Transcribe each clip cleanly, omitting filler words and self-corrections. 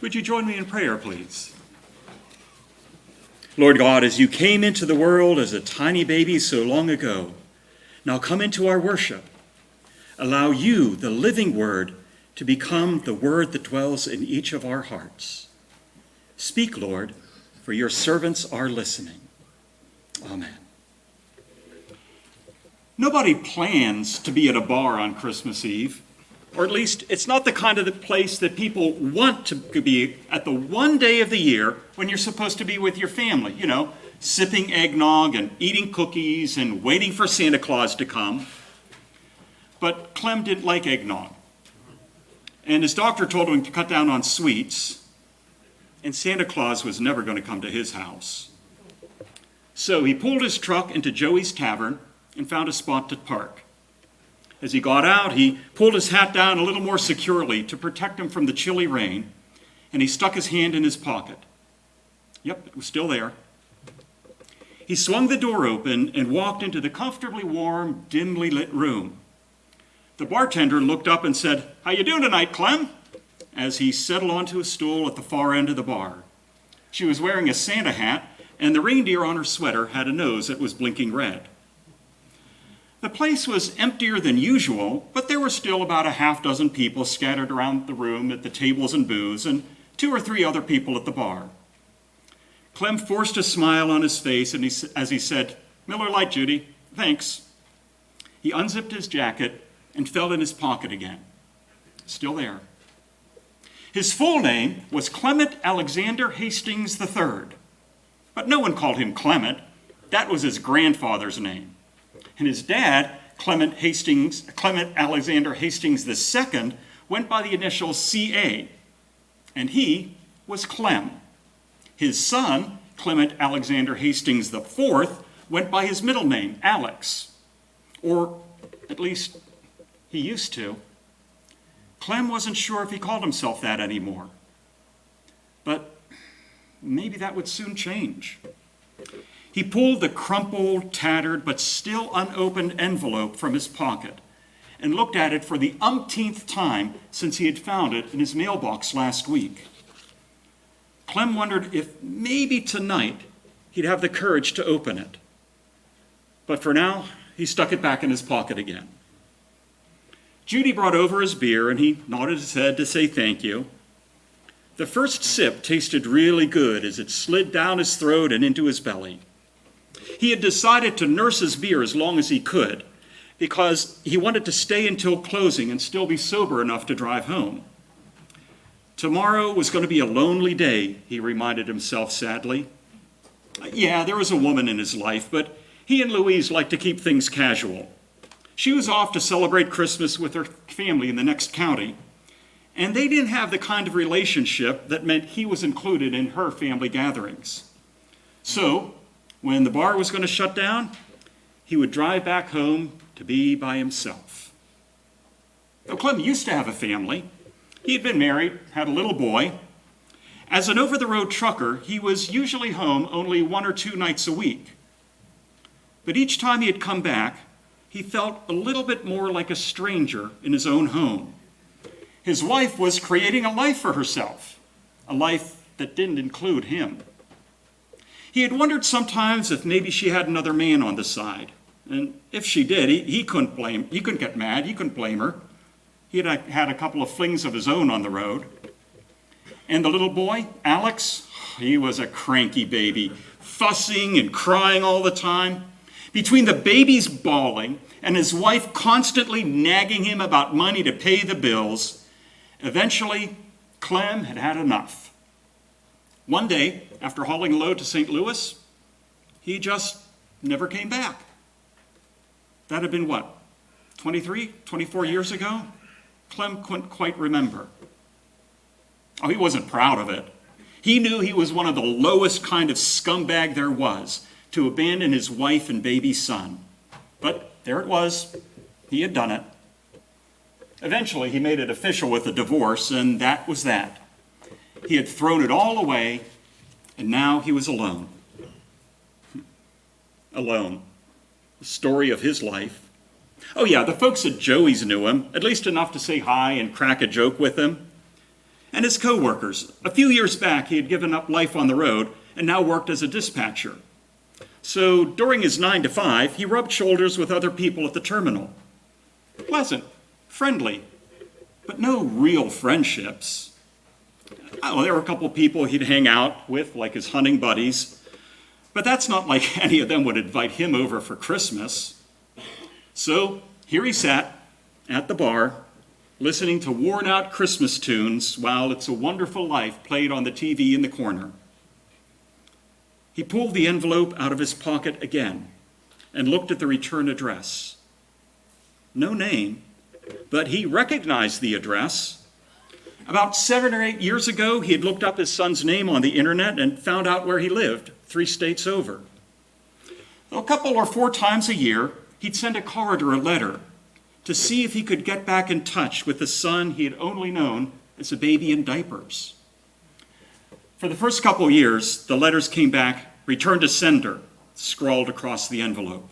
Would you join me in prayer, please? Lord God, as you came into the world as a tiny baby so long ago, now come into our worship. Allow you, the living word, to become the word that dwells in each of our hearts. Speak, Lord, for your servants are listening. Amen. Nobody plans to be at a bar on Christmas Eve. Or at least it's not the kind of the place that people want to be at the one day of the year when you're supposed to be with your family, sipping eggnog and eating cookies and waiting for Santa Claus to come. But Clem didn't like eggnog. And his doctor told him to cut down on sweets. And Santa Claus was never going to come to his house. So he pulled his truck into Joey's Tavern and found a spot to park. As he got out, he pulled his hat down a little more securely to protect him from the chilly rain, and he stuck his hand in his pocket. Yep, it was still there. He swung the door open and walked into the comfortably warm, dimly lit room. The bartender looked up and said, "How you doing tonight, Clem?" as he settled onto a stool at the far end of the bar. She was wearing a Santa hat, and the reindeer on her sweater had a nose that was blinking red. The place was emptier than usual, but there were still about a half dozen people scattered around the room at the tables and booths, and 2 or 3 other people at the bar. Clem forced a smile on his face as he said, "Miller Lite, Judy, thanks." He unzipped his jacket and felt in his pocket again. Still there. His full name was Clement Alexander Hastings III, but no one called him Clement. That was his grandfather's name. And his dad, Clement Alexander Hastings II, went by the initials C.A., and he was Clem. His son, Clement Alexander Hastings IV, went by his middle name, Alex. Or at least he used to. Clem wasn't sure if he called himself that anymore. But maybe that would soon change. He pulled the crumpled, tattered, but still unopened envelope from his pocket and looked at it for the umpteenth time since he had found it in his mailbox last week. Clem wondered if maybe tonight he'd have the courage to open it. But for now, he stuck it back in his pocket again. Judy brought over his beer, and he nodded his head to say thank you. The first sip tasted really good as it slid down his throat and into his belly. He had decided to nurse his beer as long as he could because he wanted to stay until closing and still be sober enough to drive home. Tomorrow was going to be a lonely day, he reminded himself sadly. Yeah, there was a woman in his life, but he and Louise liked to keep things casual. She was off to celebrate Christmas with her family in the next county, and they didn't have the kind of relationship that meant he was included in her family gatherings. So, when the bar was going to shut down, he would drive back home to be by himself. Now, Clem used to have a family. He had been married, had a little boy. As an over-the-road trucker, he was usually home only 1 or 2 nights a week. But each time he had come back, he felt a little bit more like a stranger in his own home. His wife was creating a life for herself, a life that didn't include him. He had wondered sometimes if maybe she had another man on the side. And if she did, he couldn't get mad, he couldn't blame her. He had had a couple of flings of his own on the road. And the little boy, Alex, he was a cranky baby, fussing and crying all the time. Between the baby's bawling and his wife constantly nagging him about money to pay the bills, eventually Clem had had enough. One day, after hauling a load to St. Louis, he just never came back. That had been 23, 24 years ago? Clem couldn't quite remember. Oh, he wasn't proud of it. He knew he was one of the lowest kind of scumbag there was to abandon his wife and baby son. But there it was. He had done it. Eventually, he made it official with a divorce, and that was that. He had thrown it all away, and now he was alone. Alone. The story of his life. Oh yeah, the folks at Joey's knew him, at least enough to say hi and crack a joke with him. and his co-workers. A few years back, he had given up life on the road and now worked as a dispatcher. So during his 9 to 5, he rubbed shoulders with other people at the terminal. Pleasant, friendly, but no real friendships. Oh, there were a couple people he'd hang out with, like his hunting buddies, but that's not like any of them would invite him over for Christmas. So here he sat at the bar, listening to worn-out Christmas tunes while It's a Wonderful Life played on the TV in the corner. He pulled the envelope out of his pocket again and looked at the return address. No name, but he recognized the address. About 7 or 8 years ago, he had looked up his son's name on the internet and found out where he lived, 3 states over. A couple or 4 times a year, he'd send a card or a letter to see if he could get back in touch with the son he had only known as a baby in diapers. For the first couple of years, the letters came back, "Return to sender," scrawled across the envelope.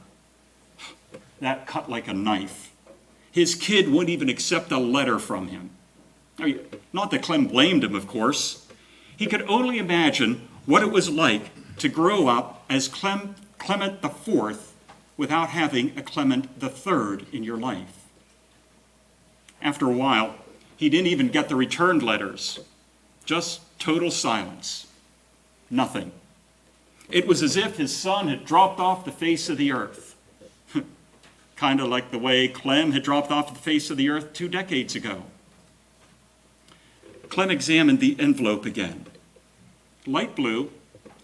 That cut like a knife. His kid wouldn't even accept a letter from him. I mean, not that Clem blamed him, of course. He could only imagine what it was like to grow up as Clement IV without having a Clement III in your life. After a while, he didn't even get the returned letters. Just total silence. Nothing. It was as if his son had dropped off the face of the earth. Kind of like the way Clem had dropped off the face of the earth 2 decades ago. Clem examined the envelope again. Light blue,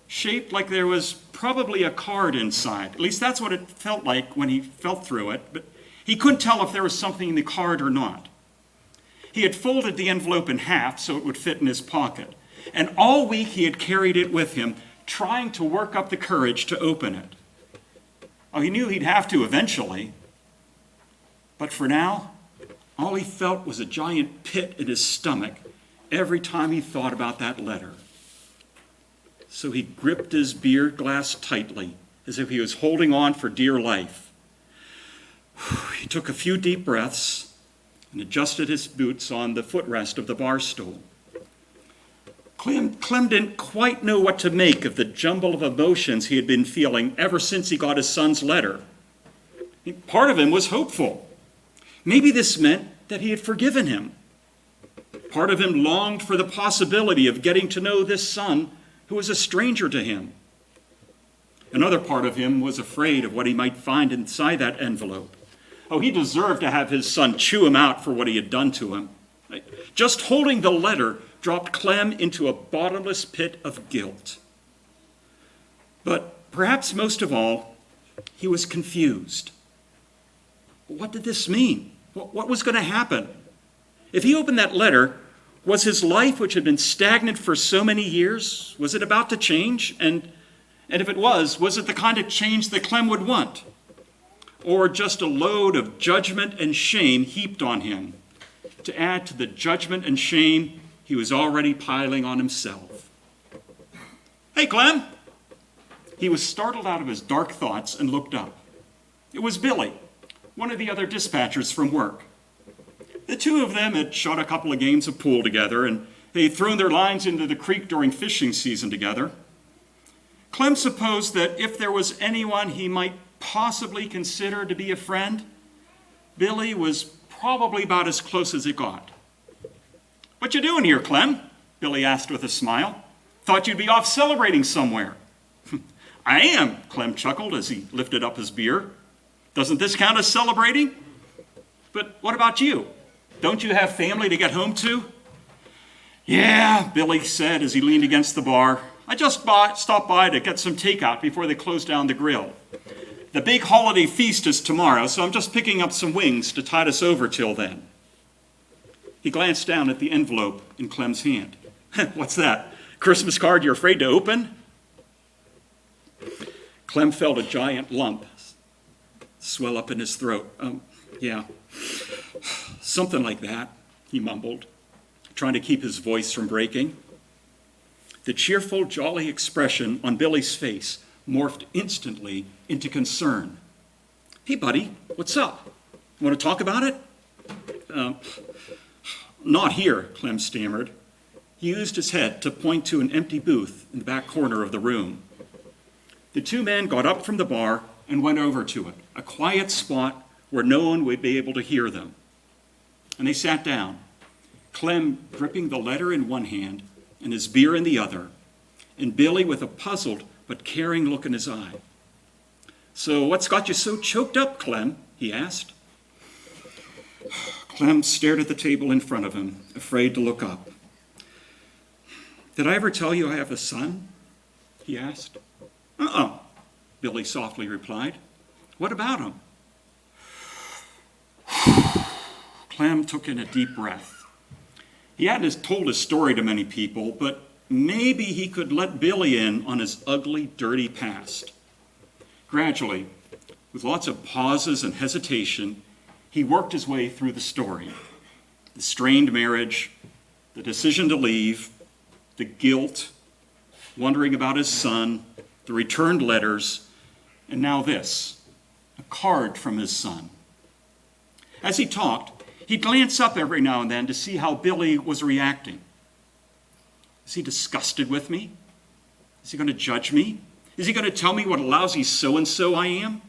shaped like there was probably a card inside. At least that's what it felt like when he felt through it, but he couldn't tell if there was something in the card or not. He had folded the envelope in half so it would fit in his pocket, and all week he had carried it with him, trying to work up the courage to open it. Oh, he knew he'd have to eventually, but for now, all he felt was a giant pit in his stomach every time he thought about that letter. So he gripped his beer glass tightly, as if he was holding on for dear life. He took a few deep breaths and adjusted his boots on the footrest of the bar stool. Clem didn't quite know what to make of the jumble of emotions he had been feeling ever since he got his son's letter. Part of him was hopeful. Maybe this meant that he had forgiven him. Part of him longed for the possibility of getting to know this son who was a stranger to him. Another part of him was afraid of what he might find inside that envelope. Oh, he deserved to have his son chew him out for what he had done to him. Just holding the letter dropped Clem into a bottomless pit of guilt. But perhaps most of all, he was confused. What did this mean? What was going to happen? If he opened that letter, was his life, which had been stagnant for so many years, was it about to change? And if it was it the kind of change that Clem would want? Or just a load of judgment and shame heaped on him to add to the judgment and shame he was already piling on himself? "Hey, Clem!" He was startled out of his dark thoughts and looked up. It was Billy, one of the other dispatchers from work. The two of them had shot a couple of games of pool together, and they'd thrown their lines into the creek during fishing season together. Clem supposed that if there was anyone he might possibly consider to be a friend, Billy was probably about as close as it got. "What you doing here, Clem?" Billy asked with a smile. "Thought you'd be off celebrating somewhere." "I am," Clem chuckled as he lifted up his beer. "Doesn't this count as celebrating? But what about you? Don't you have family to get home to?" "Yeah," Billy said as he leaned against the bar. "I just stopped by to get some takeout before they close down the grill. The big holiday feast is tomorrow, so I'm just picking up some wings to tide us over till then." He glanced down at the envelope in Clem's hand. "What's that? Christmas card you're afraid to open?" Clem felt a giant lump swell up in his throat. Yeah, something like that," he mumbled, trying to keep his voice from breaking. The cheerful, jolly expression on Billy's face morphed instantly into concern. "Hey, buddy, what's up? Want to talk about it?" Not here," Clem stammered. He used his head to point to an empty booth in the back corner of the room. The two men got up from the bar and went over to it, a quiet spot where no one would be able to hear them. And they sat down, Clem gripping the letter in one hand and his beer in the other, and Billy with a puzzled but caring look in his eye. "So what's got you so choked up, Clem?" he asked. Clem stared at the table in front of him, afraid to look up. "Did I ever tell you I have a son?" he asked. "Uh-uh," Billy softly replied. "What about him?" Clem took in a deep breath. He hadn't told his story to many people, but maybe he could let Billy in on his ugly, dirty past. Gradually, with lots of pauses and hesitation, he worked his way through the story. The strained marriage, the decision to leave, the guilt, wondering about his son, the returned letters, and now this, a card from his son. As he talked, he'd glance up every now and then to see how Billy was reacting. Is he disgusted with me? Is he going to judge me? Is he going to tell me what a lousy so-and-so I am?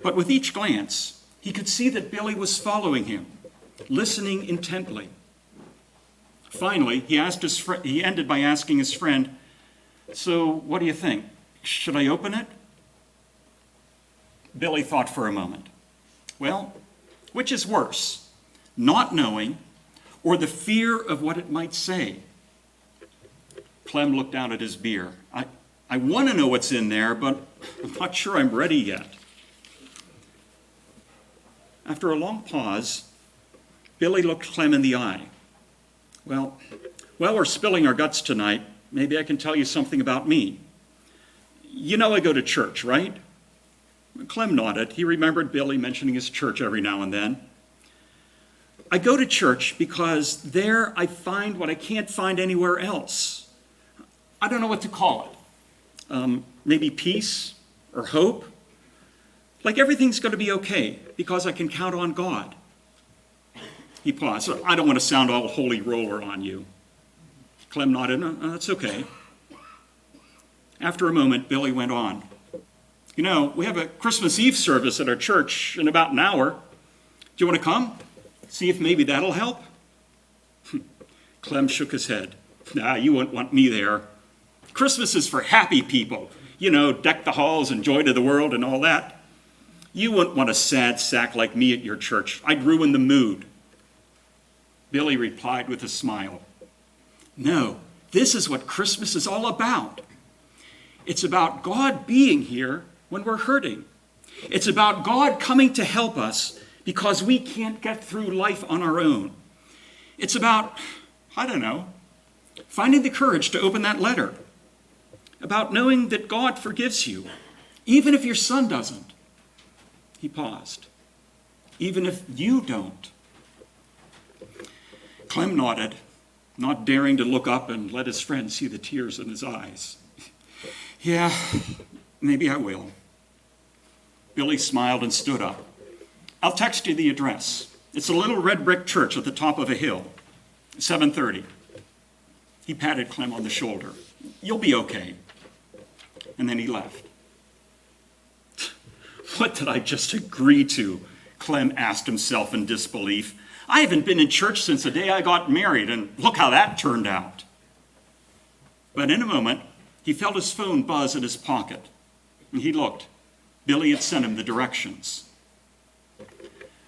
But with each glance, he could see that Billy was following him, listening intently. Finally, he ended by asking his friend, "So what do you think? Should I open it?" Billy thought for a moment. Well, which is worse, not knowing or the fear of what it might say? Clem looked down at his beer. I want to know what's in there, but I'm not sure I'm ready yet. After a long pause, Billy looked Clem in the eye. Well, while we're spilling our guts tonight, maybe I can tell you something about me. You know I go to church, right? Clem nodded. He remembered Billy mentioning his church every now and then. I go to church because there I find what I can't find anywhere else. I don't know what to call it. Maybe peace or hope. Like everything's going to be okay because I can count on God. He paused. I don't want to sound all holy roller on you. Clem nodded. No, that's okay. After a moment, Billy went on. You know, we have a Christmas Eve service at our church in about an hour. Do you want to come? See if maybe that'll help? Clem shook his head. Nah, you wouldn't want me there. Christmas is for happy people. You know, deck the halls and joy to the world and all that. You wouldn't want a sad sack like me at your church. I'd ruin the mood. Billy replied with a smile. No, this is what Christmas is all about. It's about God being here when we're hurting. It's about God coming to help us because we can't get through life on our own. It's about, finding the courage to open that letter. About knowing that God forgives you, even if your son doesn't. He paused. Even if you don't. Clem nodded, not daring to look up and let his friend see the tears in his eyes. Yeah, maybe I will. Billy smiled and stood up. I'll text you the address. It's a little red brick church at the top of a hill. 7:30. He patted Clem on the shoulder. You'll be okay. And then he left. What did I just agree to? Clem asked himself in disbelief. I haven't been in church since the day I got married, and look how that turned out. But in a moment, he felt his phone buzz in his pocket, and he looked. Billy had sent him the directions.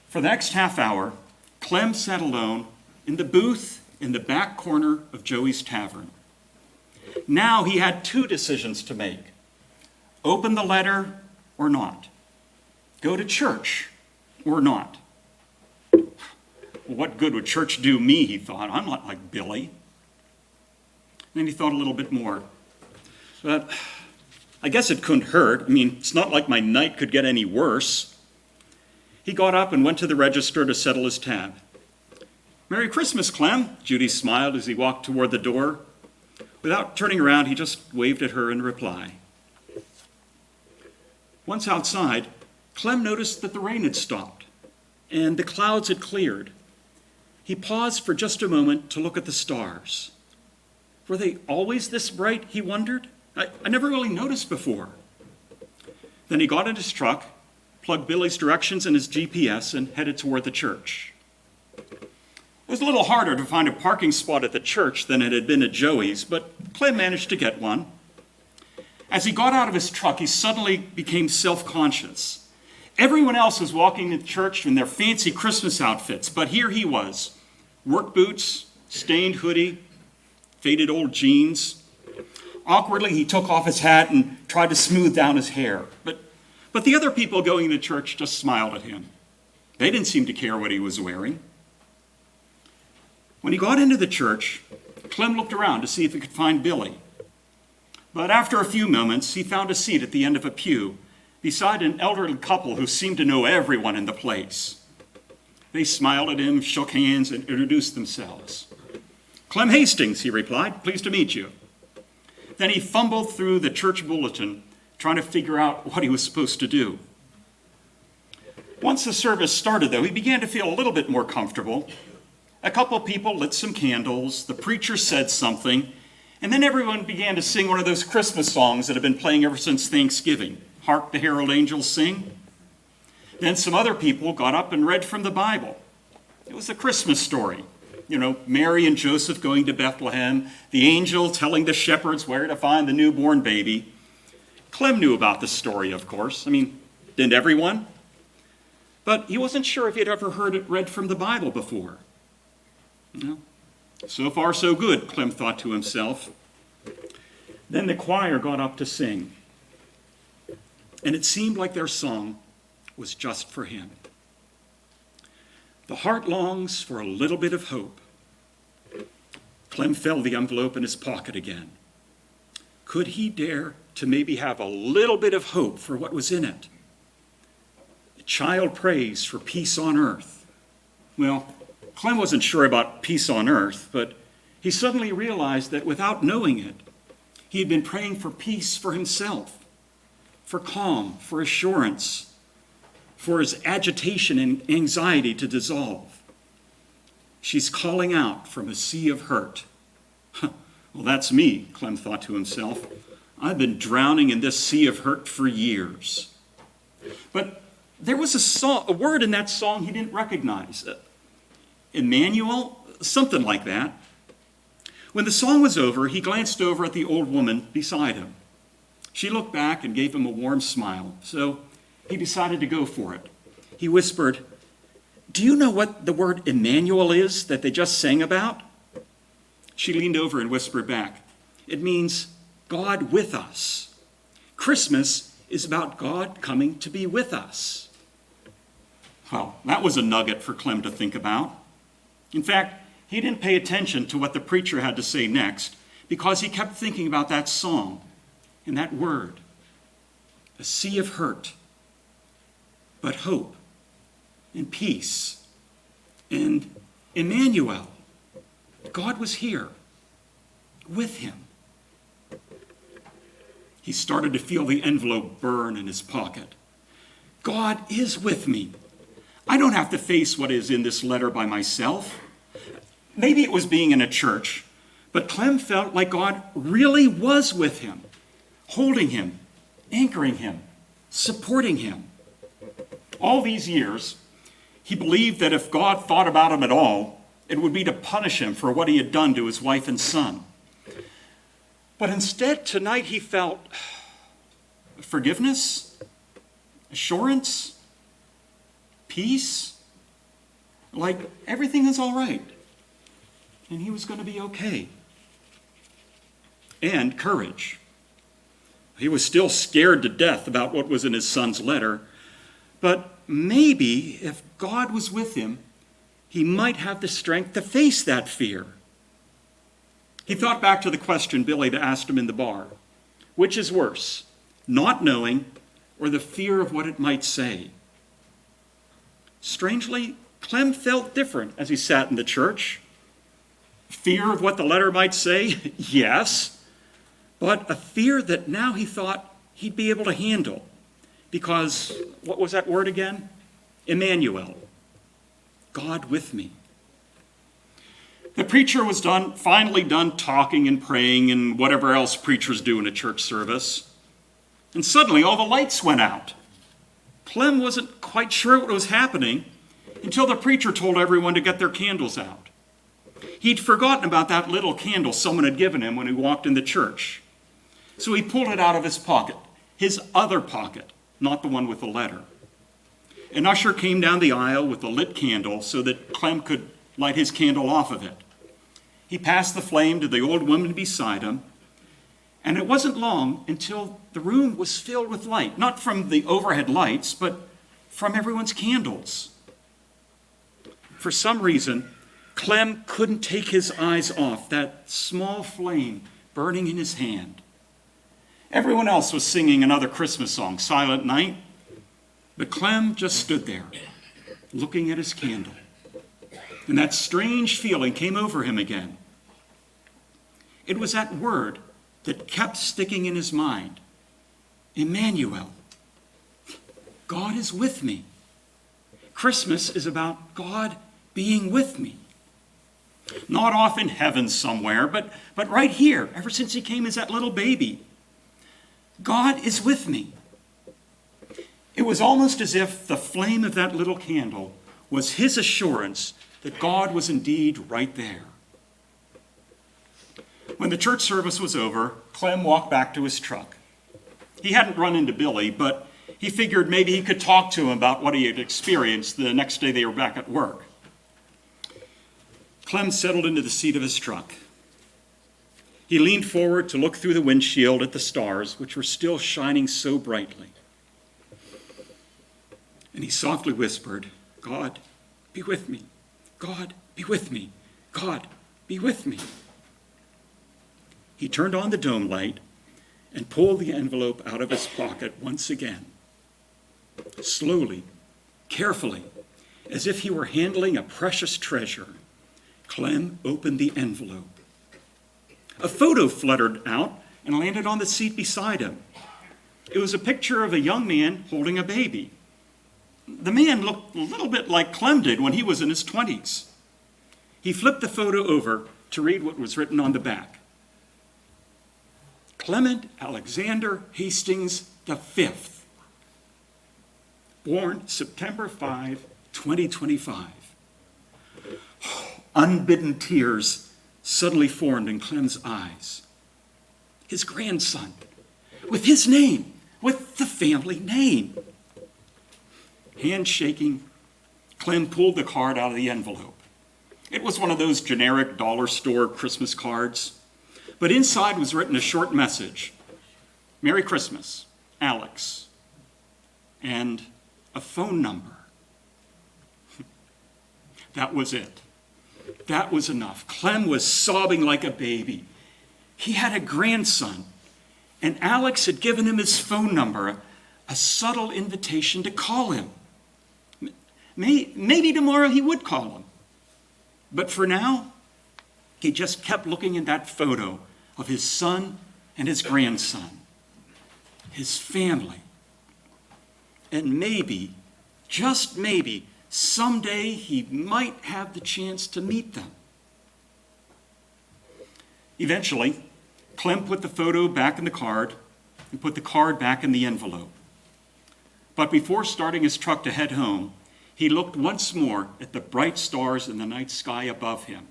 For the next half hour, Clem sat alone in the booth in the back corner of Joey's Tavern. Now he had two decisions to make. Open the letter or not. Go to church or not. What good would church do me, he thought. I'm not like Billy. Then he thought a little bit more. But I guess it couldn't hurt. I mean, it's not like my night could get any worse. He got up and went to the register to settle his tab. Merry Christmas, Clem, Judy smiled as he walked toward the door. Without turning around, he just waved at her in reply. Once outside, Clem noticed that the rain had stopped and the clouds had cleared. He paused for just a moment to look at the stars. Were they always this bright, he wondered? I never really noticed before. Then he got in his truck, plugged Billy's directions in his GPS, and headed toward the church. It was a little harder to find a parking spot at the church than it had been at Joey's, but Clem managed to get one. As he got out of his truck, he suddenly became self-conscious. Everyone else was walking to church in their fancy Christmas outfits, but here he was. Work boots, stained hoodie, faded old jeans. Awkwardly, he took off his hat and tried to smooth down his hair. But the other people going to church just smiled at him. They didn't seem to care what he was wearing. When he got into the church, Clem looked around to see if he could find Billy. But after a few moments, he found a seat at the end of a pew beside an elderly couple who seemed to know everyone in the place. They smiled at him, shook hands, and introduced themselves. "Clem Hastings," he replied. "Pleased to meet you." Then he fumbled through the church bulletin, trying to figure out what he was supposed to do. Once the service started, though, he began to feel a little bit more comfortable. A couple people lit some candles, the preacher said something, and then everyone began to sing one of those Christmas songs that have been playing ever since Thanksgiving. "Hark the Herald Angels Sing." Then some other people got up and read from the Bible. It was a Christmas story. Mary and Joseph going to Bethlehem, the angel telling the shepherds where to find the newborn baby. Clem knew about the story, of course. Didn't everyone? But he wasn't sure if he'd ever heard it read from the Bible before. So far, so good, Clem thought to himself. Then the choir got up to sing. And it seemed like their song was just for him. The heart longs for a little bit of hope. Clem felt the envelope in his pocket again. Could he dare to maybe have a little bit of hope for what was in it? The child prays for peace on earth. Well, Clem wasn't sure about peace on earth, but he suddenly realized that without knowing it, he had been praying for peace for himself, for calm, for assurance, for his agitation and anxiety to dissolve. She's calling out from a sea of hurt. Well, that's me, Clem thought to himself. I've been drowning in this sea of hurt for years. But there was a word in that song he didn't recognize. Emmanuel, something like that. When the song was over, he glanced over at the old woman beside him. She looked back and gave him a warm smile, so he decided to go for it. He whispered, "Do you know what the word Emmanuel is that they just sang about?" She leaned over and whispered back, "It means God with us. Christmas is about God coming to be with us." Well, that was a nugget for Clem to think about. In fact, he didn't pay attention to what the preacher had to say next because he kept thinking about that song and that word. A sea of hurt, but hope and peace and Emmanuel. God was here with him. He started to feel the envelope burn in his pocket. God is with me. I don't have to face what is in this letter by myself. Maybe it was being in a church, but Clem felt like God really was with him, holding him, anchoring him, supporting him. All these years, he believed that if God thought about him at all, it would be to punish him for what he had done to his wife and son. But instead, tonight he felt forgiveness, assurance, peace, like everything is all right, and he was going to be okay. And courage. He was still scared to death about what was in his son's letter, but maybe if God was with him, he might have the strength to face that fear. He thought back to the question Billy had asked him in the bar. Which is worse, not knowing or the fear of what it might say? Strangely, Clem felt different as he sat in the church. Fear of what the letter might say? Yes. But a fear that now he thought he'd be able to handle. Because, what was that word again? Emmanuel. God with me. The preacher was finally done talking and praying and whatever else preachers do in a church service. And suddenly all the lights went out. Clem wasn't quite sure what was happening until the preacher told everyone to get their candles out. He'd forgotten about that little candle someone had given him when he walked in the church. So he pulled it out of his pocket, his other pocket, not the one with the letter. An usher came down the aisle with a lit candle so that Clem could light his candle off of it. He passed the flame to the old woman beside him, and it wasn't long until the room was filled with light, not from the overhead lights, but from everyone's candles. For some reason, Clem couldn't take his eyes off that small flame burning in his hand. Everyone else was singing another Christmas song, Silent Night, but Clem just stood there, looking at his candle. And that strange feeling came over him again. It was that word that kept sticking in his mind. Emmanuel. God is with me. Christmas is about God being with me. Not off in heaven somewhere, but right here, ever since he came as that little baby. God is with me. It was almost as if the flame of that little candle was his assurance that God was indeed right there. When the church service was over, Clem walked back to his truck. He hadn't run into Billy, but he figured maybe he could talk to him about what he had experienced the next day they were back at work. Clem settled into the seat of his truck. He leaned forward to look through the windshield at the stars, which were still shining so brightly. And he softly whispered, God, be with me. God, be with me. God, be with me. He turned on the dome light and pulled the envelope out of his pocket once again. Slowly, carefully, as if he were handling a precious treasure, Clem opened the envelope. A photo fluttered out and landed on the seat beside him. It was a picture of a young man holding a baby. The man looked a little bit like Clem did when he was in his 20s. He flipped the photo over to read what was written on the back. Clement Alexander Hastings V, born September 5, 2025. Unbidden tears suddenly formed in Clem's eyes. His grandson, with his name, with the family name. Handshaking, Clem pulled the card out of the envelope. It was one of those generic dollar store Christmas cards, but inside was written a short message. Merry Christmas, Alex, and a phone number. That was it. That was enough. Clem was sobbing like a baby. He had a grandson, and Alex had given him his phone number, a subtle invitation to call him. Maybe tomorrow he would call him. But for now, he just kept looking at that photo of his son and his grandson, his family. And maybe, just maybe, someday he might have the chance to meet them. Eventually, Clem put the photo back in the card and put the card back in the envelope. But before starting his truck to head home, he looked once more at the bright stars in the night sky above him.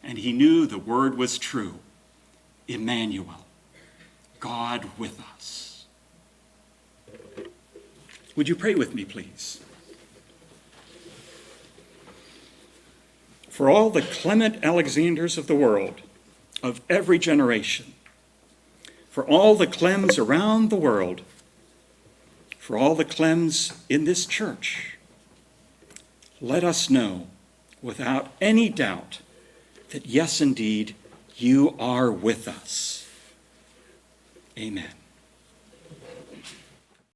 And he knew the word was true. Emmanuel, God with us. Would you pray with me, please? For all the Clement Alexanders of the world, of every generation, for all the Clems around the world, for all the Clems in this church, let us know without any doubt that yes, indeed, you are with us. Amen.